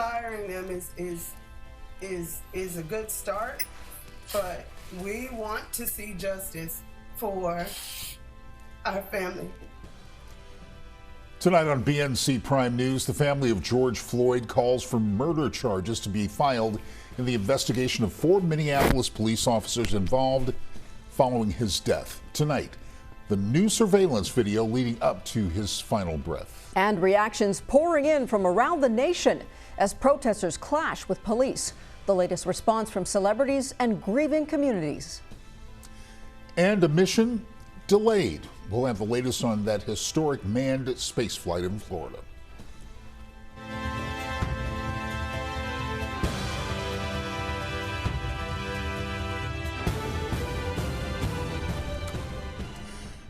firing them is a good start, but we want to see justice for our family. Tonight on BNC Prime News, the family of George Floyd calls for murder charges to be filed in the investigation of 4 Minneapolis police officers involved following his death. Tonight, the new surveillance video leading up to his final breath. And reactions pouring in from around the nation as protesters clash with police. The latest response from celebrities and grieving communities. And a mission delayed. We'll have the latest on that historic manned space flight in Florida.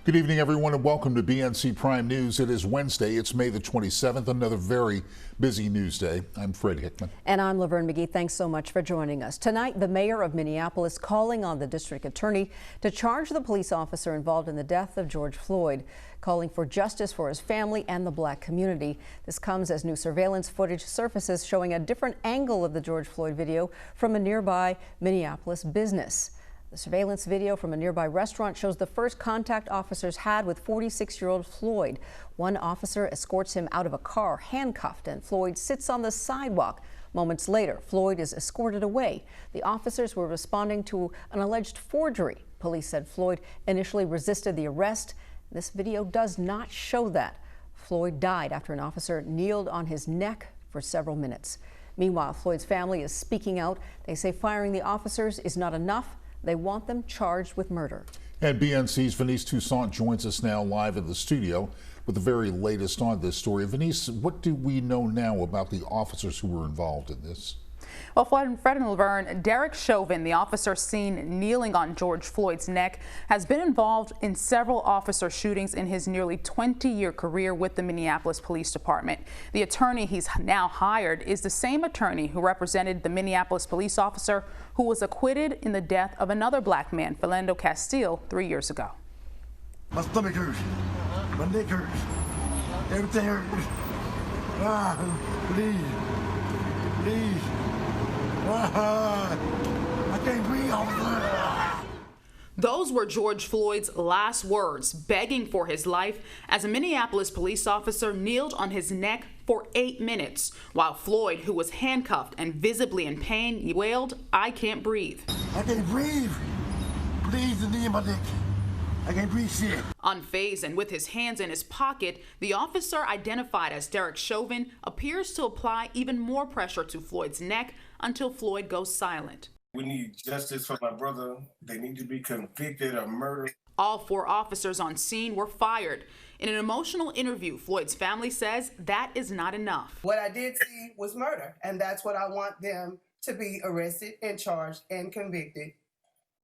Good evening, everyone, and welcome to BNC Prime News. It is Wednesday. It's May the 27th, another very busy news day. I'm Fred Hickman. And I'm Laverne McGee. Thanks so much for joining us. Tonight, the mayor of Minneapolis calling on the district attorney to charge the police officer involved in the death of George Floyd, calling for justice for his family and the black community. This comes as new surveillance footage surfaces showing a different angle of the George Floyd video from a nearby Minneapolis business. The surveillance video from a nearby restaurant shows the first contact officers had with 46-year-old Floyd. One officer escorts him out of a car handcuffed, and Floyd sits on the sidewalk. Moments later, Floyd is escorted away. The officers were responding to an alleged forgery. Police said Floyd initially resisted the arrest. This video does not show that. Floyd died after an officer kneeled on his neck for several minutes. Meanwhile, Floyd's family is speaking out. They say firing the officers is not enough. They want them charged with murder. And BNC's Venice Toussaint joins us now live in the studio with the very latest on this story. Venice, what do we know now about the officers who were involved in this? Well, Fred and Laverne, Derek Chauvin, the officer seen kneeling on George Floyd's neck, has been involved in several officer shootings in his nearly 20-year career with the Minneapolis Police Department. The attorney he's now hired is the same attorney who represented the Minneapolis police officer who was acquitted in the death of another black man, Philando Castile, 3 years ago. My stomach hurts. My neck hurts. Everything hurts. Please. Please. I can't breathe. Those were George Floyd's last words, begging for his life as a Minneapolis police officer kneeled on his neck for 8 minutes, while Floyd, who was handcuffed and visibly in pain, wailed, "I can't breathe." I can't breathe. Please, the knee in my neck. I can't breathe shit. Unfazed and with his hands in his pocket, the officer identified as Derek Chauvin appears to apply even more pressure to Floyd's neck until Floyd goes silent. We need justice for my brother. They need to be convicted of murder. All 4 officers on scene were fired. In an emotional interview, Floyd's family says that is not enough. What I did see was murder, and that's what I want them to be arrested and charged and convicted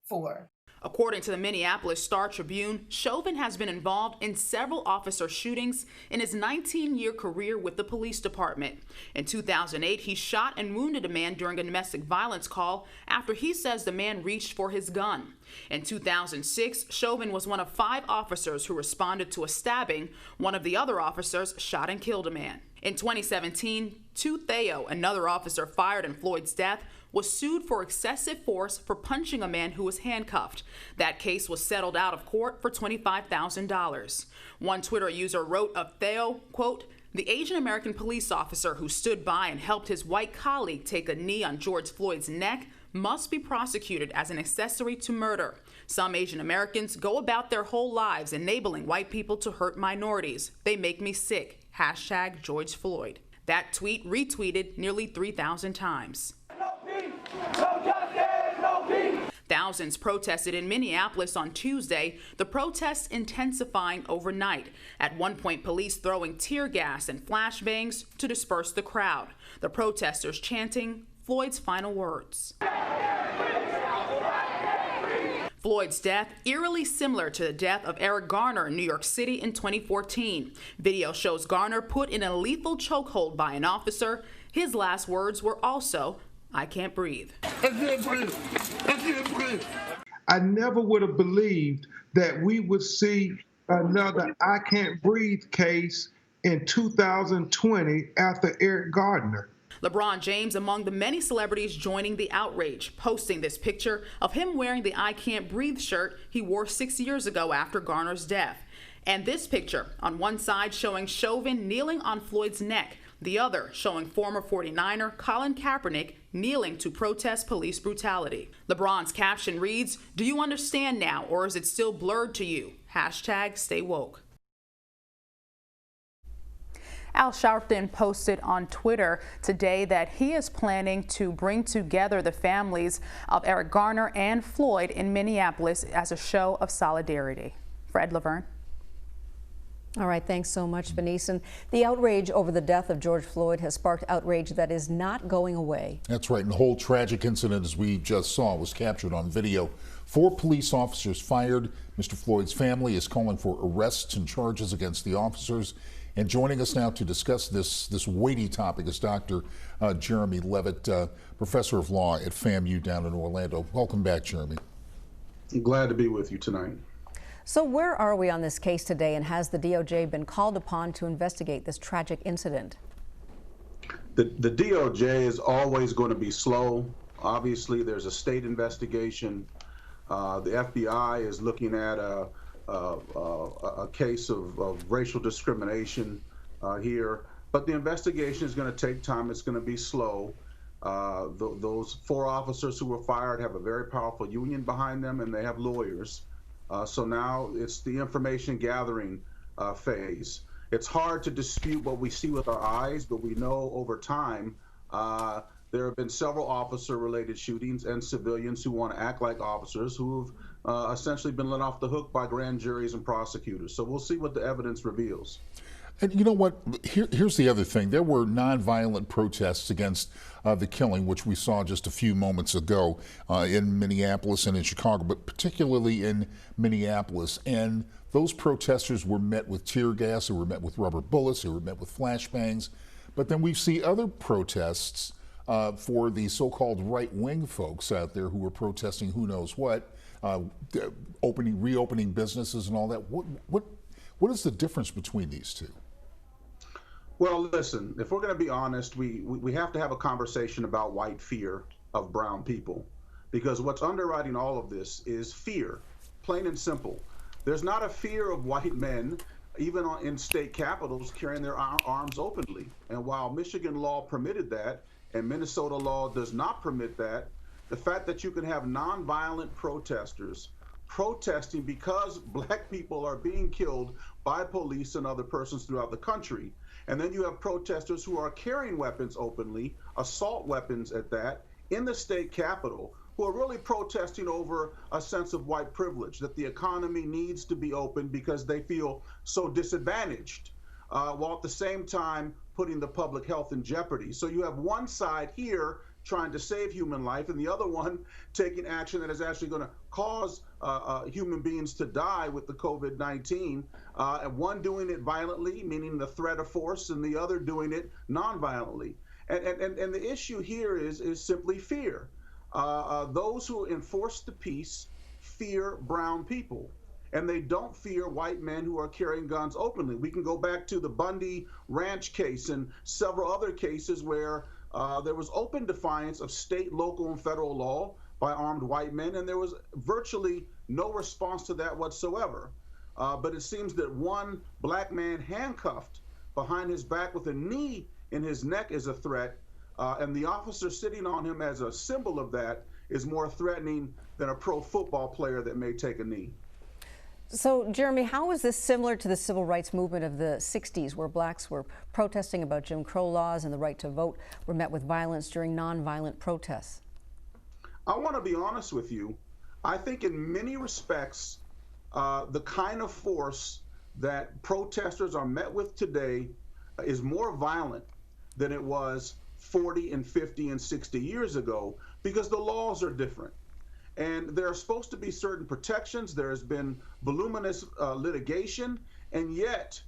for. According to the Minneapolis Star-Tribune, Chauvin has been involved in several officer shootings in his 19-year career with the police department. In 2008, he shot and wounded a man during a domestic violence call after he says the man reached for his gun. In 2006, Chauvin was one of 5 officers who responded to a stabbing. One of the other officers shot and killed a man. In 2017, Theo, another officer fired in Floyd's death, was sued for excessive force for punching a man who was handcuffed. That case was settled out of court for $25,000. One Twitter user wrote of Theo, quote, "The Asian American police officer who stood by and helped his white colleague take a knee on George Floyd's neck must be prosecuted as an accessory to murder. Some Asian Americans go about their whole lives enabling white people to hurt minorities. They make me sick. Hashtag George Floyd." That tweet retweeted nearly 3,000 times. No peace, no justice, no peace. Thousands protested in Minneapolis on Tuesday, the protests intensifying overnight. At one point, police throwing tear gas and flashbangs to disperse the crowd. The protesters chanting Floyd's final words. Floyd's death, eerily similar to the death of Eric Garner in New York City in 2014. Video shows Garner put in a lethal chokehold by an officer. His last words were also, "I can't breathe." I can't breathe. I can't breathe. I never would have believed that we would see another I can't breathe case in 2020 after Eric Gardner. LeBron James among the many celebrities joining the outrage, posting this picture of him wearing the I Can't Breathe shirt he wore 6 years ago after Garner's death. And this picture, on one side showing Chauvin kneeling on Floyd's neck, the other showing former 49er Colin Kaepernick kneeling to protest police brutality. LeBron's caption reads, "Do you understand now, or is it still blurred to you? #StayWoke." Al Sharpton posted on Twitter today that he is planning to bring together the families of Eric Garner and Floyd in Minneapolis as a show of solidarity. Fred Laverne. All right, thanks so much, Venice. And the outrage over the death of George Floyd has sparked outrage that is not going away. That's right, and the whole tragic incident, as we just saw, was captured on video. 4 police officers fired. Mr. Floyd's family is calling for arrests and charges against the officers. And joining us now to discuss this weighty topic is Dr. Jeremy Levitt, professor of law at FAMU down in Orlando. Welcome back, Jeremy. I'm glad to be with you tonight. So where are we on this case today, and has the DOJ been called upon to investigate this tragic incident? The DOJ is always going to be slow. Obviously, there's a state investigation. The FBI is looking at a case of racial discrimination here, but the investigation is going to take time. It's going to be slow. Those 4 officers who were fired have a very powerful union behind them, and they have lawyers. So now it's the information gathering phase. It's hard to dispute what we see with our eyes, but we know over time there have been several officer-related shootings and civilians who want to act like officers who have essentially been let off the hook by grand juries and prosecutors. So we'll see what the evidence reveals. And you know what? Here's the other thing. There were nonviolent protests against the killing, which we saw just a few moments ago in Minneapolis and in Chicago, but particularly in Minneapolis. And those protesters were met with tear gas, they were met with rubber bullets, they were met with flashbangs. But then we see other protests for the so-called right-wing folks out there who were protesting who knows what, reopening businesses and all that. What is the difference between these two? Well, listen, if we're going to be honest, we have to have a conversation about white fear of brown people, because what's underwriting all of this is fear, plain and simple. There's not a fear of white men, even in state capitals, carrying their arms openly. And while Michigan law permitted that, and Minnesota law does not permit that, the fact that you can have nonviolent protesters protesting because black people are being killed by police and other persons throughout the country. And then you have protesters who are carrying weapons openly, assault weapons at that, in the state capitol, who are really protesting over a sense of white privilege, that the economy needs to be open because they feel so disadvantaged, while at the same time putting the public health in jeopardy. So you have one side here trying to save human life, and the other one taking action that is actually going to cause human beings to die with the COVID-19, and one doing it violently, meaning the threat of force, and the other doing it non-violently. And the issue here is simply fear. Those who enforce the peace fear brown people, and they don't fear white men who are carrying guns openly. We can go back to the Bundy Ranch case and several other cases where there was open defiance of state, local, and federal law by armed white men, and there was virtually no response to that whatsoever. But it seems that one black man handcuffed behind his back with a knee in his neck is a threat, and the officer sitting on him as a symbol of that is more threatening than a pro football player that may take a knee. So, Jeremy, how is this similar to the civil rights movement of the 60s, where blacks were protesting about Jim Crow laws and the right to vote were met with violence during nonviolent protests? I want to be honest with you. I think in many respects, the kind of force that protesters are met with today is more violent than it was 40 and 50 and 60 years ago, because the laws are different. And there are supposed to be certain protections. There has been voluminous litigation, and yet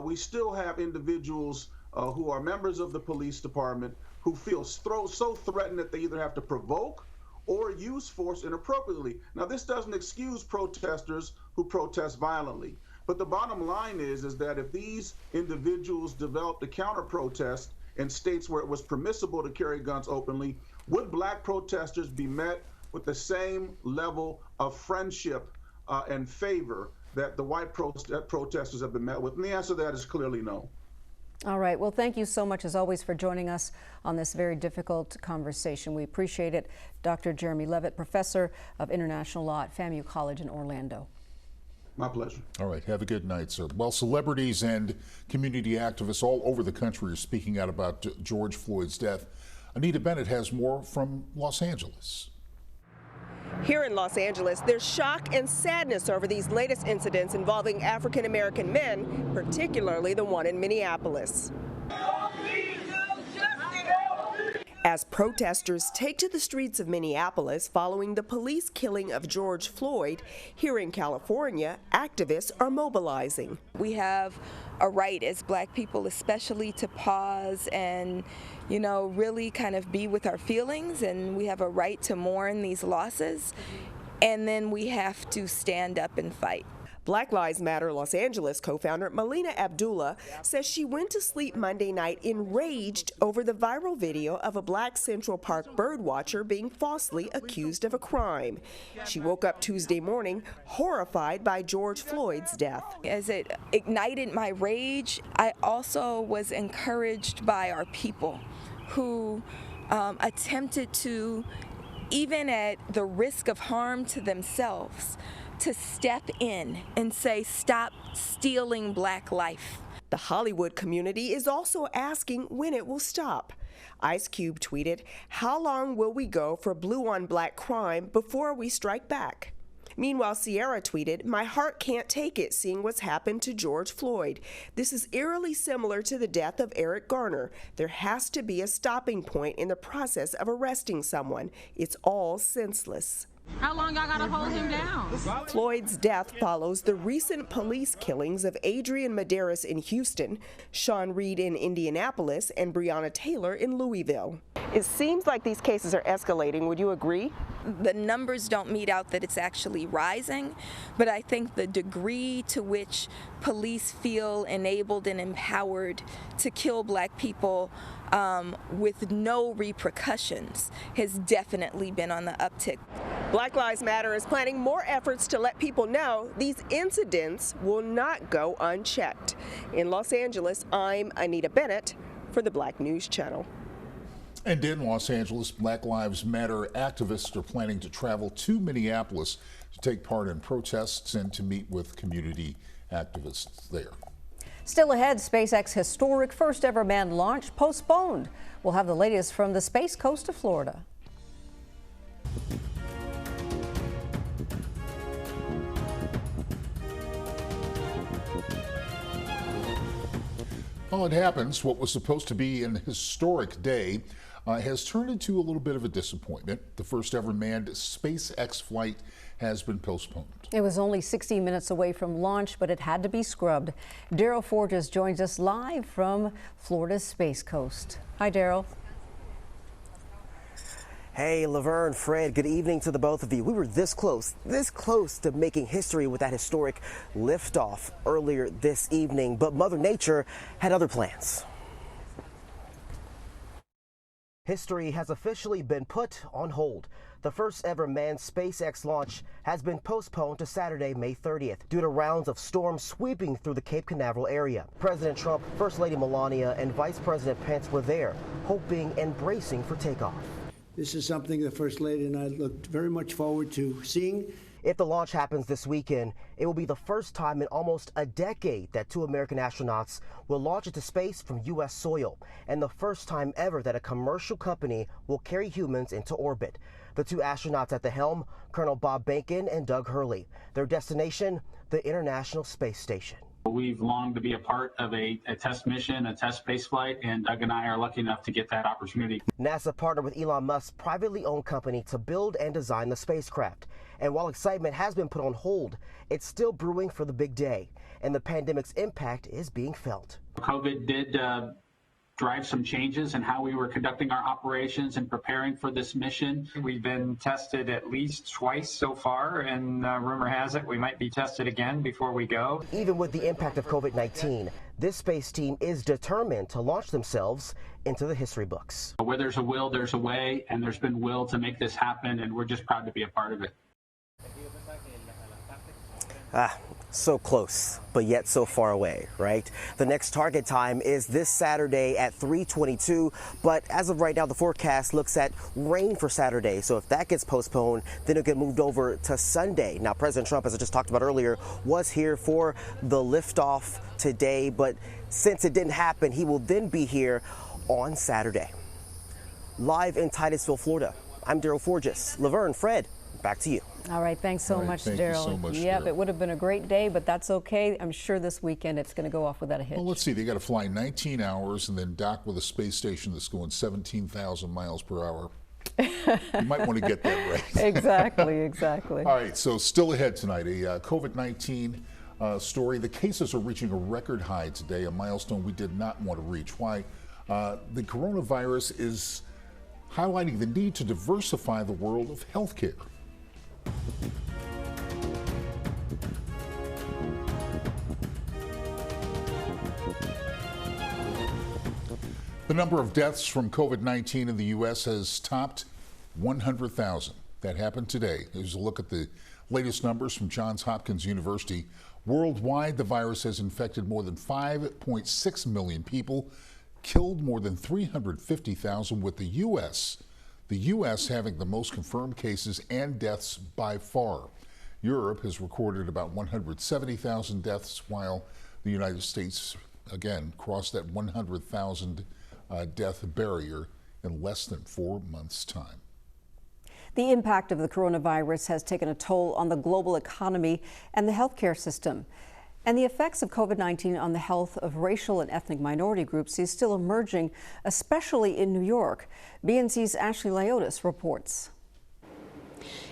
we still have individuals who are members of the police department who feel so threatened that they either have to provoke or use force inappropriately. Now, this doesn't excuse protesters who protest violently, but the bottom line is that if these individuals developed a counter-protest in states where it was permissible to carry guns openly, would black protesters be met with the same level of friendship and favor that the white protesters have been met with? And the answer to that is clearly no. All right. Well, thank you so much, as always, for joining us on this very difficult conversation. We appreciate it. Dr. Jeremy Levitt, professor of international law at FAMU College in Orlando. My pleasure. All right. Have a good night, sir. Well, celebrities and community activists all over the country are speaking out about George Floyd's death. Anita Bennett has more from Los Angeles. Here in Los Angeles, there's shock and sadness over these latest incidents involving African American men, particularly the one in Minneapolis. As protesters take to the streets of Minneapolis following the police killing of George Floyd, here in California, activists are mobilizing. We have a right as black people especially to pause and, you know, really kind of be with our feelings, and we have a right to mourn these losses, and then we have to stand up and fight. Black Lives Matter Los Angeles co-founder Melina Abdullah says she went to sleep Monday night enraged over the viral video of a black Central Park bird watcher being falsely accused of a crime. She woke up Tuesday morning horrified by George Floyd's death. As it ignited my rage, I also was encouraged by our people who attempted to, even at the risk of harm to themselves, to step in and say, stop stealing black life. The Hollywood community is also asking when it will stop. Ice Cube tweeted, "How long will we go for blue on black crime before we strike back?" Meanwhile, Sierra tweeted, "My heart can't take it seeing what's happened to George Floyd. This is eerily similar to the death of Eric Garner. There has to be a stopping point in the process of arresting someone. It's all senseless." How long y'all gotta hold him down? Floyd's death follows the recent police killings of Adrian Medeiros in Houston, Sean Reed in Indianapolis, and Breonna Taylor in Louisville. It seems like these cases are escalating. Would you agree? The numbers don't meet out that it's actually rising, but I think the degree to which police feel enabled and empowered to kill black people with no repercussions has definitely been on the uptick. Black Lives Matter is planning more efforts to let people know these incidents will not go unchecked. In Los Angeles, I'm Anita Bennett for the Black News Channel. And in Los Angeles, Black Lives Matter activists are planning to travel to Minneapolis to take part in protests and to meet with community activists there. Still ahead, SpaceX's historic first ever manned launch postponed. We'll have the latest from the Space Coast of Florida. Well, it happens. What was supposed to be an historic day has turned into a little bit of a disappointment. The first ever manned SpaceX flight has been postponed. It was only 60 minutes away from launch, but it had to be scrubbed. Daryl Forges joins us live from Florida's Space Coast. Hi, Daryl. Hey, Laverne, Fred, good evening to the both of you. We were this close to making history with that historic liftoff earlier this evening, but Mother Nature had other plans. History has officially been put on hold. The first ever manned SpaceX launch has been postponed to Saturday, May 30th, due to rounds of storms sweeping through the Cape Canaveral area. President Trump, First Lady Melania, and Vice President Pence were there, hoping and bracing for takeoff. This is something the First Lady and I looked very much forward to seeing. If the launch happens this weekend, it will be the first time in almost a decade that 2 American astronauts will launch into space from U.S. soil, and the first time ever that a commercial company will carry humans into orbit. The 2 astronauts at the helm, Colonel Bob Behnken and Doug Hurley. Their destination, the International Space Station. We've longed to be a part of a test mission, a test space flight, and Doug and I are lucky enough to get that opportunity. NASA partnered with Elon Musk's privately owned company to build and design the spacecraft. And while excitement has been put on hold, it's still brewing for the big day, and the pandemic's impact is being felt. COVID did drive some changes in how we were conducting our operations and preparing for this mission. We've been tested at least twice so far, and rumor has it we might be tested again before we go. Even with the impact of COVID-19, This space team is determined to launch themselves into the history books. Where there's a will, there's a way, and there's been will to make this happen, and we're just proud to be a part of it. So close, but yet so far away, right? The next target time is this Saturday at 3:22, but as of right now, the forecast looks at rain for Saturday. So if that gets postponed, then it'll get moved over to Sunday. Now, President Trump, as I just talked about earlier, was here for the liftoff today, but since it didn't happen, he will then be here on Saturday. Live in Titusville, Florida, I'm Daryl Forges. Laverne, Fred, back to you. All right, thanks so much, Daryl. Yep, it would have been a great day, but that's okay. I'm sure this weekend it's going to go off without a hitch. Well, let's see. They got to fly 19 hours and then dock with a space station that's going 17,000 miles per hour. You might want to get that right. Exactly. All right, so still ahead tonight, a COVID-19 story. The cases are reaching a record high today, a milestone we did not want to reach. Why? The coronavirus is highlighting the need to diversify the world of healthcare. The number of deaths from COVID-19 in the U.S. has topped 100,000. That happened today. Here's a look at the latest numbers from Johns Hopkins University. Worldwide, the virus has infected more than 5.6 million people, killed more than 350,000, with the U.S. having the most confirmed cases and deaths by far. Europe has recorded about 170,000 deaths, while the United States, again, crossed that 100,000 death barrier in less than 4 months' time. The impact of the coronavirus has taken a toll on the global economy and the healthcare system. And the effects of COVID-19 on the health of racial and ethnic minority groups is still emerging, especially in New York. BNC's Ashley Liotis reports.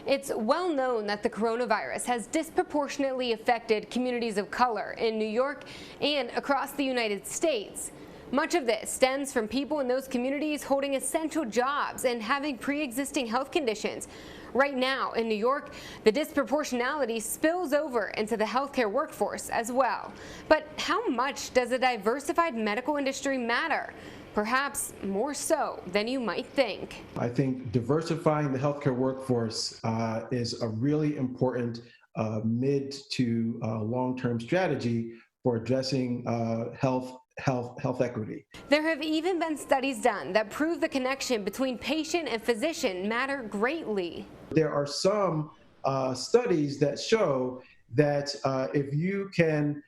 It's well known that the coronavirus has disproportionately affected communities of color in New York and across the United States. Much of this stems from people in those communities holding essential jobs and having pre-existing health conditions. Right now in New York, the disproportionality spills over into the healthcare workforce as well. But how much does a diversified medical industry matter? Perhaps more so than you might think. I think diversifying the healthcare workforce is a really important mid to long-term strategy for addressing health equity. There have even been studies done that prove the connection between patient and physician matter greatly. There are some studies that show that if you can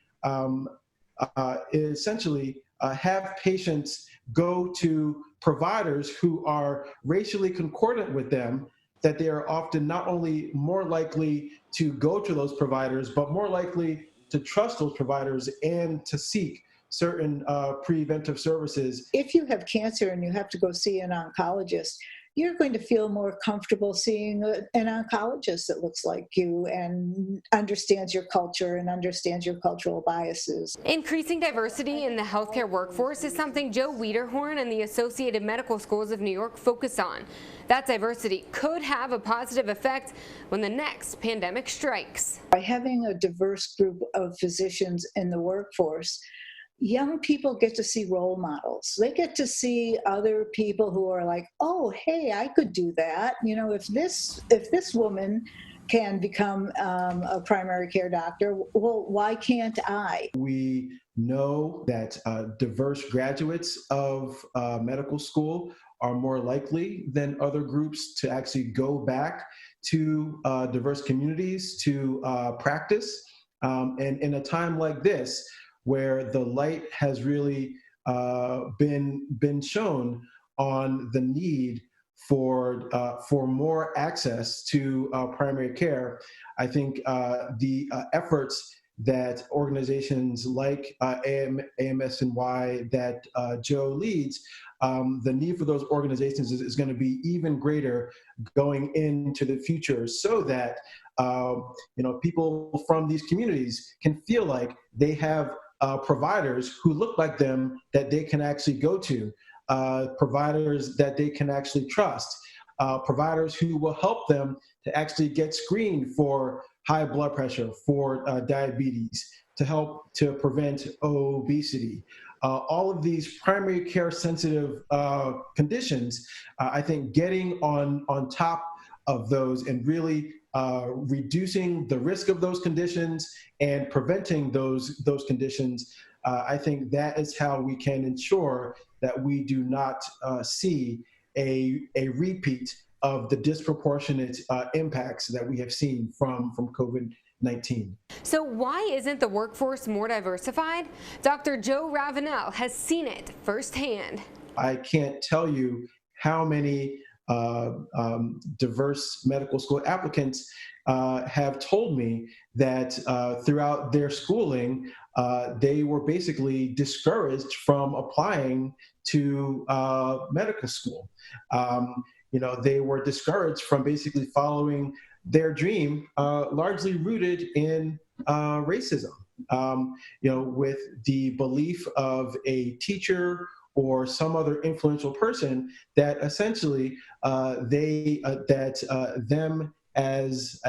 essentially have patients go to providers who are racially concordant with them, that they are often not only more likely to go to those providers, but more likely to trust those providers and to seek certain preventive services. If you have cancer and you have to go see an oncologist, you're going to feel more comfortable seeing an oncologist that looks like you and understands your culture and understands your cultural biases. Increasing diversity in the healthcare workforce is something Joe Wiederhorn and the Associated Medical Schools of New York focus on. That diversity could have a positive effect when the next pandemic strikes. By having a diverse group of physicians in the workforce, young people get to see role models. They get to see other people who are like, oh, hey, I could do that. You know, if this woman can become a primary care doctor, well, why can't I? We know that diverse graduates of medical school are more likely than other groups to actually go back to diverse communities to practice. And in a time like this, where the light has really been shown on the need for more access to primary care, I think the efforts that organizations like AMSNY that Joe leads, the need for those organizations is going to be even greater going into the future, so that people from these communities can feel like they have providers who look like them that they can actually go to, providers that they can actually trust, providers who will help them to actually get screened for high blood pressure, for diabetes, to help to prevent obesity. All of these primary care sensitive conditions, I think getting on top of those and really reducing the risk of those conditions and preventing those conditions, I think that is how we can ensure that we do not see a repeat of the disproportionate impacts that we have seen from COVID-19. So why isn't the workforce more diversified? Dr. Joe Ravenel has seen it firsthand. I can't tell you how many diverse medical school applicants have told me that throughout their schooling, they were basically discouraged from applying to medical school. They were discouraged from basically following their dream, largely rooted in racism. With the belief of a teacher or some other influential person that essentially them as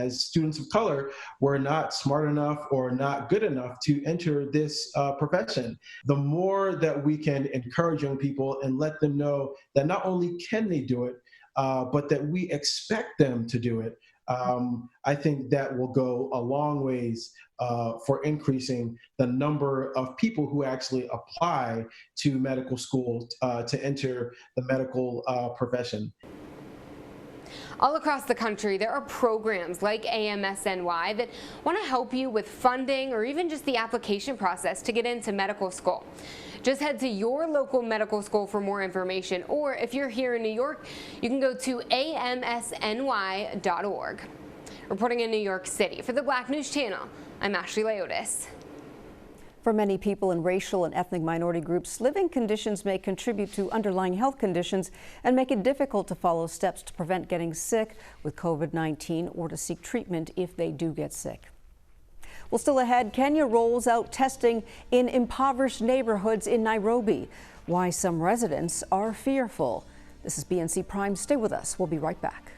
students of color were not smart enough or not good enough to enter this profession. The more that we can encourage young people and let them know that not only can they do it, but that we expect them to do it, I think that will go a long ways for increasing the number of people who actually apply to medical school to enter the medical profession. All across the country, there are programs like AMSNY that want to help you with funding or even just the application process to get into medical school. Just head to your local medical school for more information, or if you're here in New York, you can go to amsny.org. Reporting in New York City for the Black News Channel, I'm Ashley Leotis. For many people in racial and ethnic minority groups, living conditions may contribute to underlying health conditions and make it difficult to follow steps to prevent getting sick with COVID-19 or to seek treatment if they do get sick. Well, still ahead, Kenya rolls out testing in impoverished neighborhoods in Nairobi. Why some residents are fearful. This is BNC Prime. Stay with us. We'll be right back.